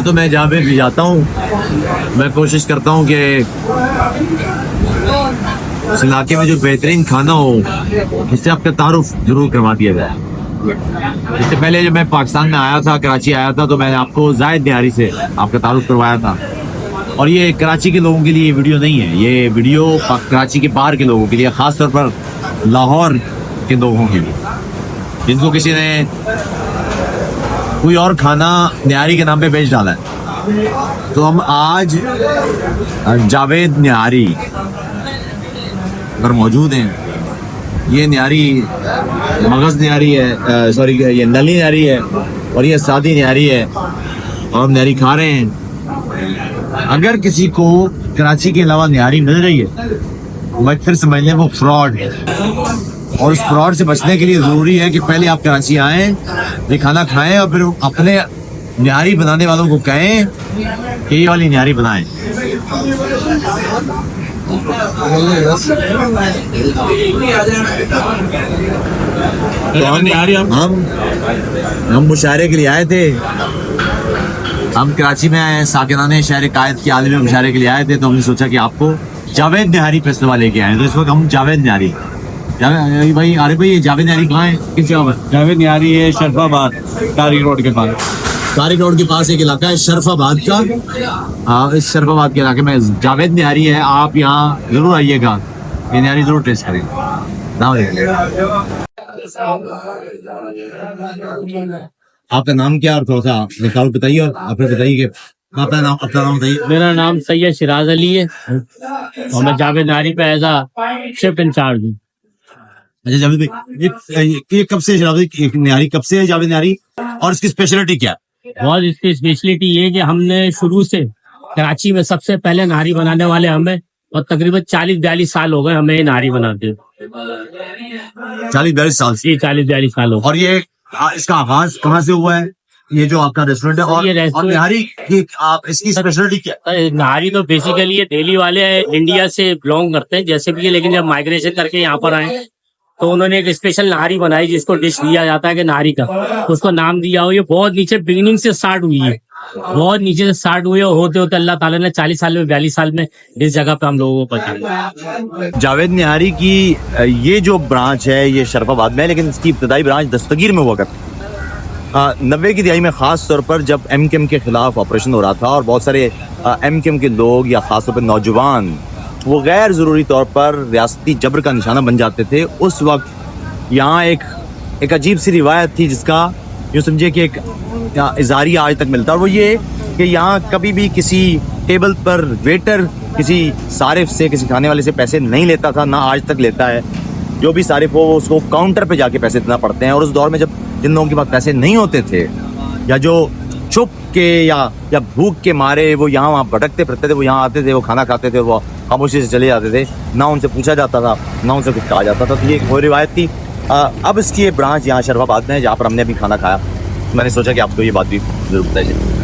तो मैं जहाँ पे भी जाता हूँ मैं कोशिश करता हूँ कि उस इलाके में जो बेहतरीन खाना हो इससे आपका तारुफ जरूर करवा दिया जाए। इससे पहले जब मैं पाकिस्तान में आया था, कराची आया था, तो मैंने आपको जाहिद निहारी से आपका तारुफ करवाया था। और ये कराची के लोगों के लिए वीडियो नहीं है, ये वीडियो कराची के बाहर के लोगों के लिए, ख़ास तौर पर लाहौर के लोगों के लिए जिनको किसी ने कोई और खाना निहारी के नाम पे बेच डाला है। तो हम आज जावेद निहारी अगर मौजूद हैं, ये निहारी मगज़ निहारी है, सॉरी ये नली निहारी है और ये सादी निहारी है और हम निहारी खा रहे हैं। अगर किसी को कराची के अलावा निहारी मिल रही है मैं फिर समझ लें वो फ्रॉड है, और उस फ्रॉड से बचने के लिए ज़रूरी है कि पहले आप कराची आएँ, ये खाना खाएं और फिर अपने निहारी बनाने वालों को कहें कि ये वाली निहारी बनाएं। तो हम मुशायरे के लिए आए थे, हम कराची में आए, साकिनाने शहर कायद की आलमी मुशायरे के लिए आए थे। तो हमने सोचा कि आपको जावेद निहारी फेस्टिवल लेके आए। तो इस वक्त हम जावेद निहारी भाई, अरे भाई जावेद निहारी कहाँ है, किस जगह पर? जावेद निहारी है शरफाबाद तारिक रोड के पास। तारिक रोड के पास एक इलाका है शरफाबाद का। इस शरफाबाद के इलाके में जावेद निहारी है। आप यहाँ जरूर आइएगा, ये निहारी जरूर टेस्ट करेंगे। आपका नाम क्या और थोड़ा सा निकाल बताइए, और आपने बताइए कि अपना नाम बताइए। मेरा नाम सैयद शिराज अली है और मैं जावेद निहारी पे एज आ शिफ्ट इंचार्ज हूँ। अच्छा जावेद भाई, ये कब से निहारी कब से है जावेद निहारी, और इसकी स्पेशलिटी क्या है? बहुत इसकी स्पेशलिटी ये कि हमने शुरू से कराची में सबसे पहले नारी बनाने वाले हमें, और तकरीबन 40-42 साल हो गए हमें नारी बनाते। 40-42 साल से? 40-42 साल हो गए। और ये इसका आगाज कहाँ से हुआ है, ये जो आपका रेस्टोरेंट है? और निहारी की आप इसकी स्पेशलिटी क्या है? नारी तो बेसिकली ये दिल्ली वाले इंडिया से बिलोंग करते हैं जैसे भी, लेकिन जब माइग्रेशन करके यहाँ पर आए तो उन्होंने एक स्पेशल नारी बनाई जिसको डिश दिया जाता है कि नारी का, उसको नाम दिया हो। ये बहुत नीचे बिगिनिंग से स्टार्ट हुई है, बहुत नीचे से स्टार्ट हुई है, होते होते अल्लाह ताला ने 40 साल में 42 साल में इस जगह पे हम लोगों को पहुंचाया। जावेद निहारी की ये जो ब्रांच है ये शरफाबाद में है, लेकिन इसकी इब्तदाई ब्रांच दस्तगीर में हुआ करती। 90 की दिहाई में ख़ास तौर पर जब MKM के खिलाफ ऑपरेशन हो रहा था और बहुत सारे MKM के लोग या ख़ास तौर पर नौजवान वो गैर ज़रूरी तौर पर रियासती जबर का निशाना बन जाते थे, उस वक्त यहाँ एक अजीब सी रिवायत थी जिसका यूँ समझिए कि एक इज़ारिया आज तक मिलता है, और वो ये कि यहाँ कभी भी किसी टेबल पर वेटर किसी सारिफ से, किसी खाने वाले से पैसे नहीं लेता था, ना आज तक लेता है। जो भी सारिफ हो उसको काउंटर पे जाके पैसे देना पड़ते हैं। और उस दौर में जब जिन लोगों के पास पैसे नहीं होते थे या जो चुप के या भूख के मारे वो यहाँ वहाँ भटकते फिरते थे, वो यहाँ आते थे, वो खाना खाते थे, वो खामोशी से चले जाते थे, ना उनसे पूछा जाता था, ना उनसे कुछ कहा जाता था। तो ये एक वो रिवायत थी। अब इसकी ये ब्रांच यहाँ शरफाबाद में है जहाँ पर हमने अभी खाना खाया। मैंने सोचा कि आपको ये बात भी जरूर बताइए।